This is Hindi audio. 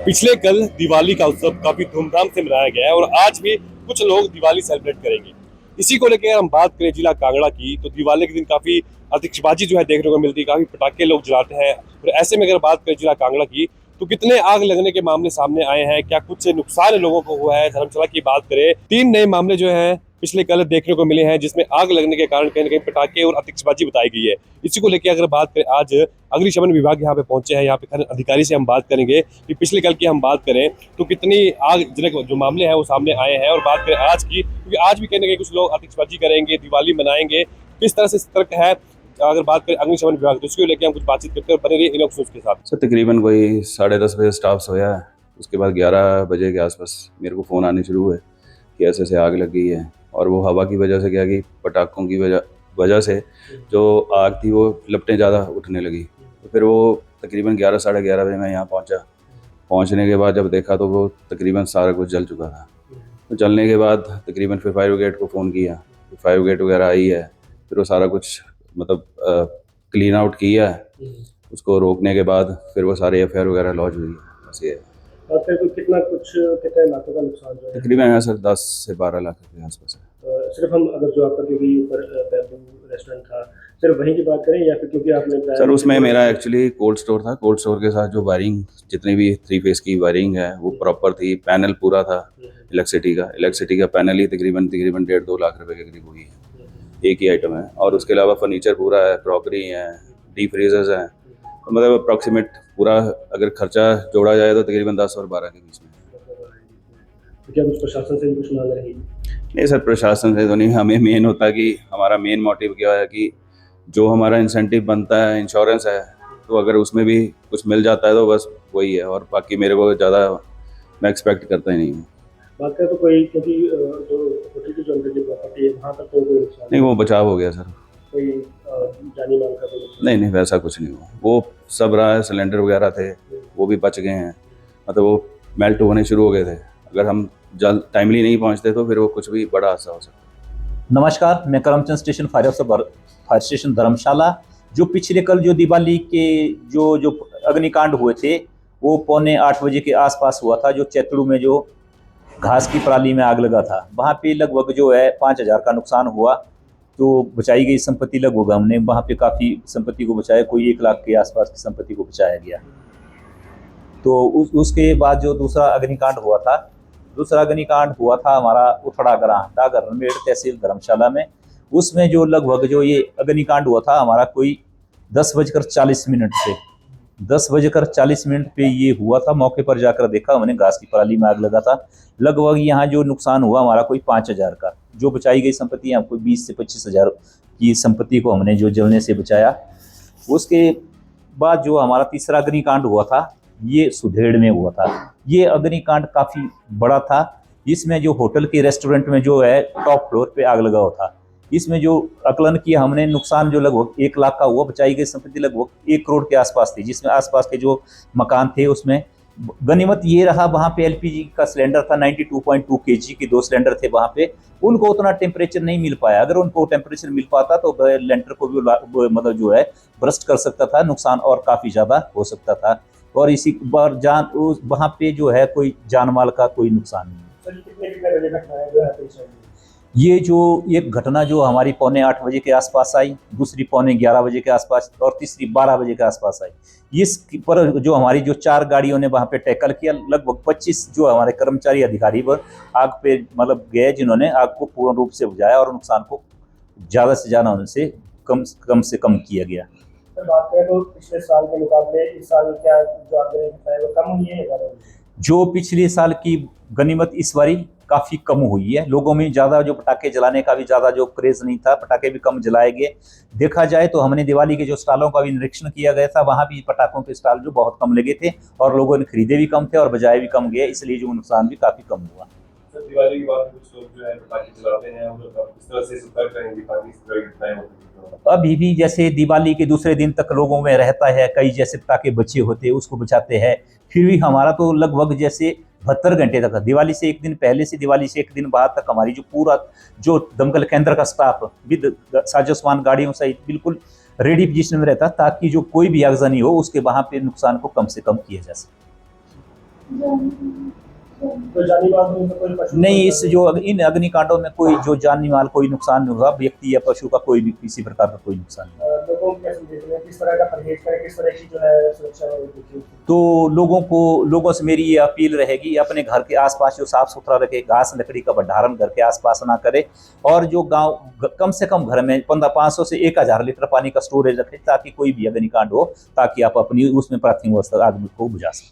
पिछले कल दिवाली का उत्सव काफी धूमधाम से मनाया गया है और आज भी कुछ लोग दिवाली सेलिब्रेट करेंगे। इसी को लेकर हम बात करें जिला कांगड़ा की, तो दिवाली के दिन काफी आतिशबाजी जो है देखने को मिलती है, काफी पटाखे लोग जलाते हैं। और ऐसे में अगर बात करें जिला कांगड़ा की, तो कितने आग लगने के मामले सामने आए हैं, क्या कुछ नुकसान लोगों को हुआ है। धर्मशाला की बात करें, 3 नए मामले जो है पिछले कल देखने को मिले हैं, जिसमें आग लगने के कारण कहीं न कहीं पटाखे और आतिशबाजी बताई गई है। इसी को लेकर अगर बात करें, आज अग्निशमन विभाग यहाँ पे पहुंचे हैं, यहाँ पे खनन अधिकारी से हम बात करेंगे कि पिछले कल की हम बात करें तो कितनी आगजनक जो मामले हैं वो सामने आए हैं। और बात करें आज की, क्योंकि आज भी कहीं ना कहीं कुछ लोग आतिशबाजी करेंगे, दिवाली मनाएंगे, किस तरह से सतर्क है। अगर बात करें अग्निशमन विभाग, तो उसको लेकर हम कुछ बातचीत करते हैं। बने रहिए इन के साथ। सर तकरीबन कोई 10:30 बजे स्टाफ सोया है। उसके बाद 11 बजे के आसपास मेरे को फ़ोन आने शुरू हुए कि ऐसे ऐसे आग लग गई है। और वो हवा की वजह से क्या कि पटाखों की वजह से जो आग थी वो लपटें ज़्यादा उठने लगी। तो फिर वो तकरीबन 11 साढ़े 11 बजे मैं यहाँ पहुँचा। पहुँचने के बाद जब देखा तो वो तकरीबन सारा कुछ जल चुका था। तो जलने के बाद तकरीबन फिर फायर ब्रिगेड को फ़ोन किया, फायर ब्रिगेड वगैरह आई है। फिर वो सारा कुछ मतलब क्लीन आउट किया है। उसको रोकने के बाद फिर वो सारे एफआईआर वगैरह लॉन्च हुई है। बस ये है। और फिर कितने लाखों का नुकसान जो है? तकरीबन है सर 10 से 12 लाख के आसपास है। सिर्फ हम अगर जो आपका क्योंकि ऊपर बैम्बू रेस्टोरेंट था, सिर्फ वहीं की बात करें या फिर क्योंकि आपने सर उसमें मेरा एक्चुअली कोल्ड स्टोर था। कोल्ड स्टोर के साथ जो वायरिंग जितनी भी 3 फेस की वायरिंग है वो प्रॉपर थी। पैनल पूरा था इलेक्ट्रिसिटी का पैनल ही तकरीबन 1.5-2 लाख रुपए के करीब हुई है। एक ही आइटम है। और उसके अलावा फर्नीचर पूरा है, क्रॉकरी है, डीप फ्रीजर्स हैं। तो मतलब अप्रॉक्सीमेट पूरा अगर खर्चा जोड़ा जाए तो तकरीबन 10 और 12 के बीच में। तो क्या कुछ प्रशासन से भी कुछ मांग रही? नहीं सर, प्रशासन से तो नहीं। हमें मेन होता है कि हमारा मेन मोटिव क्या है कि जो हमारा इंसेंटिव बनता है, इंश्योरेंस है, तो अगर उसमें भी कुछ मिल जाता है तो बस वही है। और बाकी मेरे को ज़्यादा मैं एक्सपेक्ट करता ही नहीं हूँ। बात करें तो कोई क्योंकि जो होटल की जो अंदर की प्रॉपर्टी है वहाँ तक तो कोई नुकसान नहीं, वो बचाव हो गया सर। कोई जानी माल का कोई नुकसान? नहीं, वैसा कुछ नहीं हुआ। वो सब रहा है, सिलेंडर वगैरह थे वो भी बच गए हैं। मतलब वो मेल्ट होने शुरू हो गए थे। अगर हम जल्द टाइमली नहीं पहुंचते तो फिर वो कुछ भी बड़ा हादसा हो सकता। नमस्कार, मैं करमचंद स्टेशन फायर स्टेशन धर्मशाला। जो पिछले कल जो दिवाली के जो अग्निकांड हुए थे वो 7:45 बजे के आसपास हुआ था। जो चैतड़ू में जो घास की पराली में आग लगा था, वहाँ पे लगभग जो है 5,000 का नुकसान हुआ। तो बचाई गई संपत्ति लगभग, हमने वहाँ पे काफ़ी संपत्ति को बचाया, कोई 1 लाख के आसपास की संपत्ति को बचाया गया। तो उसके बाद जो दूसरा अग्निकांड हुआ था हमारा उथड़ा ग्रां डागर रनमेड़ तहसील धर्मशाला में। उसमें जो लगभग जो ये अग्निकांड हुआ था हमारा कोई 10:40 पे 10:40 पे ये हुआ था। मौके पर जाकर देखा हमने, घास की पराली में आग लगा था। लगभग यहाँ जो नुकसान हुआ हमारा कोई 5,000 का। जो बचाई गई संपत्ति है, कोई 20 से 25,000 की संपत्ति को हमने जो जलने से बचाया। उसके बाद जो हमारा तीसरा अग्निकांड हुआ था ये सुधेड़ में हुआ था। ये अग्निकांड काफ़ी बड़ा था। इसमें जो होटल के रेस्टोरेंट में जो है टॉप फ्लोर पे आग लगा हुआ था। इसमें जो आकलन किया हमने, नुकसान जो लगभग 1 लाख का हुआ। बचाई गई संपत्ति लगभग 1 करोड़ के आसपास थी, जिसमें आसपास के जो मकान थे उसमें गनीमत ये रहा, वहाँ पे एलपीजी का सिलेंडर था 92.2 kg के 2 सिलेंडर थे वहाँ पे। उनको उतना टेम्परेचर नहीं मिल पाया। अगर उनको टेम्परेचर मिल पाता तो लेंटर को भी मतलब जो है ब्रस्ट कर सकता था, नुकसान और काफ़ी ज़्यादा हो सकता था। और इसी बार वहाँ पे जो है कोई जान माल का कोई नुकसान नहीं। ये जो एक घटना जो हमारी 7:45 बजे के आसपास आई, दूसरी 11:15 बजे के आसपास और तीसरी 12 बजे के आसपास आई। इस पर जो हमारी जो 4 गाड़ियों ने वहाँ पे टैकल किया, लगभग 25 जो हमारे कर्मचारी अधिकारी पर आग पे मतलब गए, जिन्होंने आग को पूर्ण रूप से बुझाया और नुकसान को ज़्यादा से ज़्यादा होने से कम किया गया। बात करें तो पिछले साल के मुकाबले इस साल क्या जो आग है वो कम हुई है? जो पिछले साल की गनीमत इस बारी काफ़ी कम हुई है। लोगों में ज़्यादा जो पटाखे जलाने का भी ज़्यादा जो क्रेज़ नहीं था, पटाखे भी कम जलाए गए। देखा जाए तो हमने दिवाली के जो स्टॉलों का भी निरीक्षण किया गया था, वहाँ भी पटाखों के स्टॉल जो बहुत कम लगे थे और लोगों ने खरीदे भी कम थे और बजाए भी कम गए, इसलिए जो नुकसान भी काफ़ी कम हुआ। दिवाली के बाद कुछ लोग जो है पटाखे जलाते हैं, किस तरह से सतर्क रहेंगे ताकि इस तरह की घटनाएं हो सकें? अभी भी जैसे दिवाली के दूसरे दिन तक लोगों में रहता है, कई जैसे पटाखे बचे होते हैं उसको बचाते हैं। फिर भी हमारा तो लगभग जैसे 72 घंटे तक, दिवाली से 1 दिन पहले से दिवाली से 1 दिन बाद तक हमारी जो पूरा जो दमकल केंद्र का स्टाफ विद साजो सामान गाड़ियों सहित बिल्कुल रेडी पोजीशन में रहता, ताकि जो कोई भी आगजनी हो उसके वहाँ पे नुकसान को कम से कम किया जा सके। तो जानी बात में तो कोई पशु नहीं, इस जो इन अग्निकांडों में कोई जो जानी माल कोई नुकसान नहीं हुआ, व्यक्ति या पशु का कोई भी किसी प्रकार का कोई नुकसान नहीं हुआ। लोगों को क्या संदेश दें, किस तरह का परहेज करें, किस तरह की जो है सुरक्षा रखें? तो लोगों से मेरी ये अपील रहेगी, अपने घर के आसपास जो साफ सुथरा रखे, घास लकड़ी का भंडारण घर के आसपास ना करे, और जो गांव कम से कम घर में 500 से 1000 लीटर पानी का स्टोरेज रखे, ताकि कोई भी अग्निकांड हो ताकि आप अपनी उसमें प्राथमिक अवस्था आग को बुझा सकें।